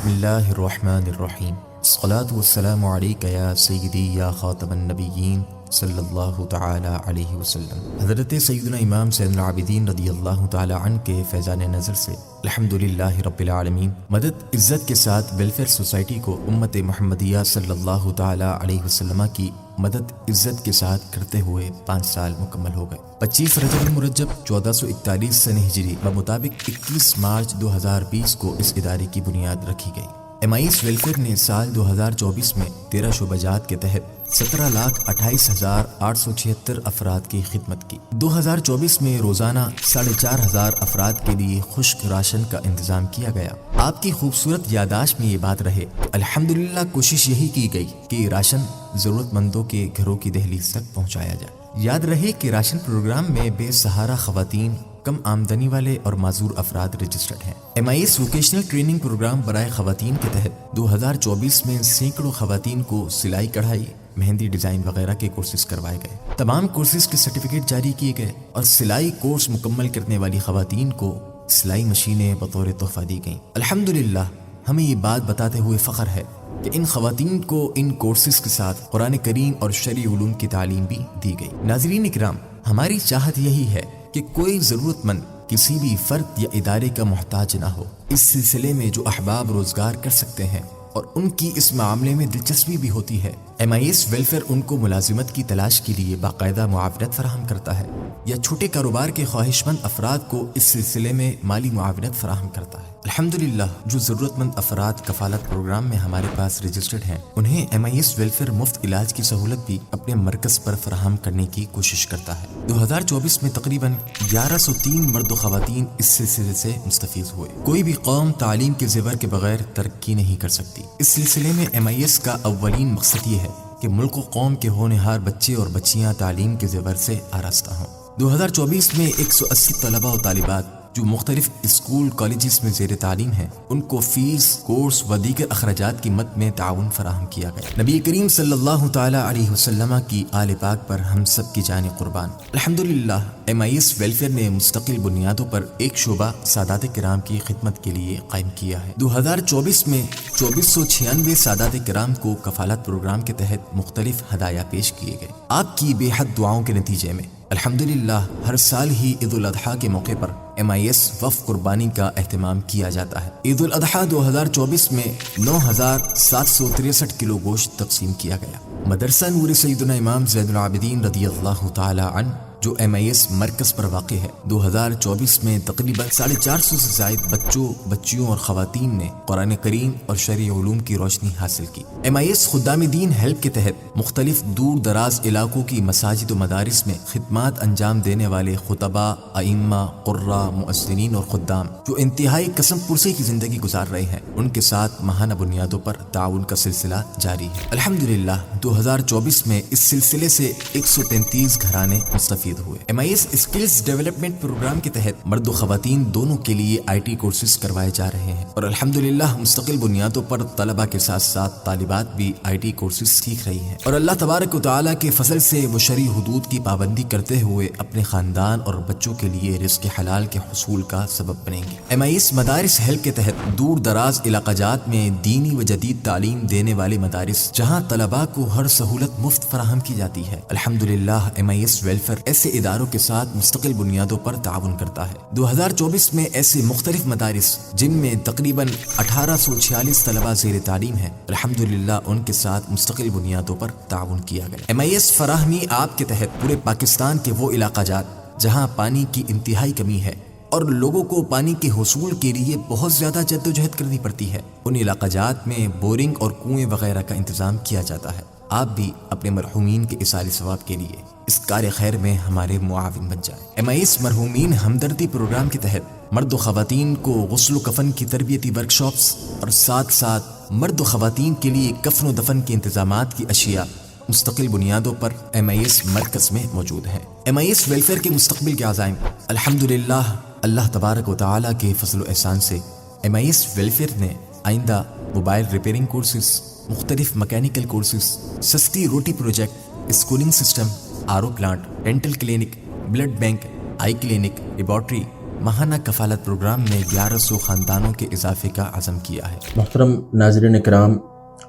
بسم اللہ الرحمن الرحیم، الصلاۃ والسلام علیک یا سیدی یا خاتم النبیین صلی اللہ تعالی علیہ وسلم۔ حضرت سیدنا امام زین العابدین رضی اللہ تعالی عنہ کے فیضان نظر سے الحمدللہ رب العالمین مدد عزت کے ساتھ ویلفیئر سوسائٹی کو امت محمدیہ صلی اللہ تعالی علیہ وسلم کی مدد عزت کے ساتھ کرتے ہوئے 5 سال مکمل ہو گئے۔ 25 رجب المرجب 1441 سنہ ہجری بمطابق 21 مارچ 2020 کو اس ادارے کی بنیاد رکھی گئی۔ MIS ویلفیئر نے سال 2024 میں 13 شعبہ جات کے تحت 17,28,876 افراد کی خدمت کی۔ 2024 میں روزانہ 4,500 افراد کے لیے خشک راشن کا انتظام کیا گیا۔ آپ کی خوبصورت یادداشت میں یہ بات رہے کہ الحمدللہ کوشش یہی کی گئی کہ راشن ضرورت مندوں کے گھروں کی دہلیز تک پہنچایا جائے۔ یاد رہے کہ راشن پروگرام میں بے سہارا خواتین، کم آمدنی والے اور معذور افراد رجسٹرڈ ہیں۔ MIS ووکیشنل ٹریننگ پروگرام برائے خواتین کے تحت 2024 میں سینکڑوں خواتین کو سلائی کڑھائی، مہندی ڈیزائن وغیرہ کے کورسز کروائے گئے۔ تمام کورسز کے سرٹیفکیٹ جاری کیے گئے اور سلائی کورس مکمل کرنے والی خواتین کو سلائی مشینیں بطور تحفہ دی گئیں۔ الحمدللہ ہمیں یہ بات بتاتے ہوئے فخر ہے کہ ان خواتین کو ان کورسز کے ساتھ قرآن کریم اور شرعی علوم کی تعلیم بھی دی گئی۔ ناظرین اکرام، ہماری چاہت یہی ہے کہ کوئی ضرورت مند کسی بھی فرد یا ادارے کا محتاج نہ ہو۔ اس سلسلے میں جو احباب روزگار کر سکتے ہیں اور ان کی اس معاملے میں دلچسپی بھی ہوتی ہے، MIS ویلفیئر ان کو ملازمت کی تلاش کے لیے باقاعدہ معاونت فراہم کرتا ہے یا چھوٹے کاروبار کے خواہش مند افراد کو اس سلسلے میں مالی معاونت فراہم کرتا ہے۔ الحمدللہ جو ضرورت مند افراد کفالت پروگرام میں ہمارے پاس رجسٹرڈ ہیں، انہیں MIS ویلفیئر مفت علاج کی سہولت بھی اپنے مرکز پر فراہم کرنے کی کوشش کرتا ہے۔ 2024 میں تقریباً 1103 مرد و خواتین اس سلسلے سے مستفید ہوئے۔ کوئی بھی قوم تعلیم کے زیور کے بغیر ترقی نہیں کر سکتی۔ اس سلسلے میں MIS کا اولین مقصد یہ ہے کہ ملک و قوم کے ہونہار بچے اور بچیاں تعلیم کے زیور سے آراستہ ہوں۔ 2024 میں 180 طلبہ و طالبات جو مختلف اسکول کالجز میں زیر تعلیم ہیں، ان کو فیس، کورس و دیگر اخراجات کی مد میں تعاون فراہم کیا گیا۔ نبی کریم صلی اللہ تعالی علیہ وسلم کی آل پاک پر ہم سب کی جانیں قربان۔ الحمدللہ MIS ویلفیئر نے مستقل بنیادوں پر ایک شعبہ سادات کرام کی خدمت کے لیے قائم کیا ہے۔ 2024 میں 2496 سادات کرام کو کفالت پروگرام کے تحت مختلف ہدایہ پیش کیے گئے۔ آپ کی بے حد دعاؤں کے نتیجے میں الحمدللہ ہر سال ہی عید الاضحیٰ کے موقع پر MIS وقف قربانی کا اہتمام کیا جاتا ہے۔ عید الاضحیٰ 2024 میں 9,763 کلو گوشت تقسیم کیا گیا۔ مدرسہ نور سیدنا امام زین العابدین رضی اللہ تعالی عنہ جو MIS مرکز پر واقع ہے، 2024 میں تقریباً 450 سے زائد بچوں، بچیوں اور خواتین نے قرآن کریم اور شرعی علوم کی روشنی حاصل کی۔ MIS خدام دین ہیلپ کے تحت مختلف دور دراز علاقوں کی مساجد و مدارس میں خدمات انجام دینے والے خطباء، ائمہ، قراء، مؤذنین اور خدام جو انتہائی قسم پرسی کی زندگی گزار رہے ہیں، ان کے ساتھ ماہانہ بنیادوں پر تعاون کا سلسلہ جاری ہے۔ الحمدللہ 2024 میں اس سلسلے سے 133 گھرانے مستفید ہوئے۔ MIS اسکلز ڈیولپمنٹ پروگرام کے تحت مرد و خواتین دونوں کے لیے IT کورسز کروائے جا رہے ہیں اور الحمدللہ مستقل بنیادوں پر طلبہ کے ساتھ ساتھ طالبات بھی IT کورسز سیکھ رہی ہیں اور اللہ تبارک و تعالیٰ کے فضل سے وہ شرعی حدود کی پابندی کرتے ہوئے اپنے خاندان اور بچوں کے لیے رزق حلال کے حصول کا سبب بنیں گے۔ MIS مدارس ہیلپ کے تحت دور دراز علاقہ جات میں دینی و جدید تعلیم دینے والے مدارس جہاں طلباء کو ہر سہولت مفت فراہم کی جاتی ہے، الحمدللہ MIS ویلفیئر ایسے اداروں کے ساتھ مستقل بنیادوں پر تعاون کرتا ہے۔ 2024 میں ایسے مختلف مدارس جن میں تقریباً 1846 طلبہ زیر تعلیم ہیں، الحمدللہ ان کے ساتھ مستقل بنیادوں پر تعاون کیا گیا۔ MIS فراہمی آپ کے تحت پورے پاکستان کے وہ علاقہ جات جہاں پانی کی انتہائی کمی ہے اور لوگوں کو پانی کے حصول کے لیے بہت زیادہ جدوجہد کرنی پڑتی ہے، ان علاقہ جات میں بورنگ اور کنویں وغیرہ کا انتظام کیا جاتا ہے۔ آپ بھی اپنے مرحومین کے ایصال ثواب کے لیے اس کار خیر میں ہمارے معاون بن جائیں۔ MIS مرحومین ہمدردی پروگرام کے تحت مرد و خواتین کو غسل و کفن کی تربیتی ورکشاپس اور ساتھ ساتھ مرد و خواتین کے لیے کفن و دفن کے انتظامات کی اشیاء مستقل بنیادوں پر MIS مرکز میں موجود ہیں۔ MIS ویلفیئر کے مستقبل کے عزائم الحمدللہ اللہ تبارک و تعالیٰ کے فضل و احسان سے MIS ویلفیئر نے آئندہ موبائل ریپیئرنگ کورسز، مختلف مکینیکل کورسز، سستی روٹی project, schooling system, RO plant, dental clinic, blood bank, eye clinic, laboratory, ماہانہ کفالت پروگرام میں 1100 خاندانوں کے اضافے کا عزم کیا ہے۔ محترم ناظرین کرام،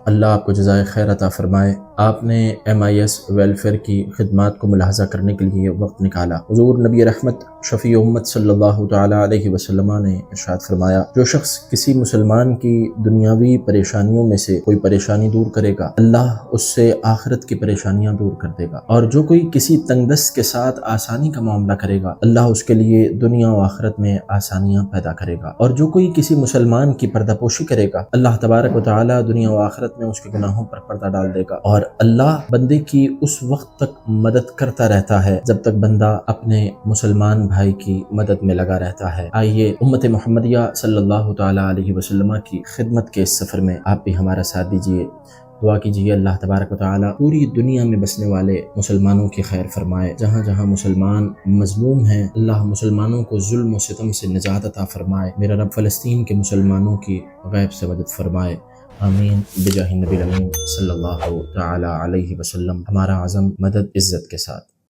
اللہ آپ کو جزائے خیر عطا فرمائے۔ آپ نے MIS ویلفیئر کی خدمات کو ملاحظہ کرنے کے لیے وقت نکالا۔ حضور نبی رحمت شفیع امت صلی اللہ تعالی علیہ وسلم نے ارشاد فرمایا، جو شخص کسی مسلمان کی دنیاوی پریشانیوں میں سے کوئی پریشانی دور کرے گا، اللہ اس سے آخرت کی پریشانیاں دور کر دے گا، اور جو کوئی کسی تنگ دست کے ساتھ آسانی کا معاملہ کرے گا، اللہ اس کے لیے دنیا و آخرت میں آسانیاں پیدا کرے گا، اور جو کوئی کسی مسلمان کی پردہ پوشی کرے گا، اللہ تبارک و تعالی دنیا و آخرت میں اس کے گناہوں پر پردہ ڈال دے گا، اور اللہ بندے کی اس وقت تک مدد کرتا رہتا ہے جب تک بندہ اپنے مسلمان بھائی کی مدد میں لگا رہتا ہے۔ آئیے امت محمدیہ صلی اللہ تعالی علیہ وسلم کی خدمت کے اس سفر میں آپ بھی ہمارا ساتھ دیجیے۔ دعا کیجیے اللہ تبارک و تعالی پوری دنیا میں بسنے والے مسلمانوں کی خیر فرمائے۔ جہاں جہاں مسلمان مظلوم ہیں، اللہ مسلمانوں کو ظلم و ستم سے نجات عطا فرمائے۔ میرا رب فلسطین کے مسلمانوں کی غیب سے مدد فرمائے، آمین بجاہ نبی الامین صلی اللہ تعالی علیہ وسلم۔ ہمارا عزم مدد عزت کے ساتھ۔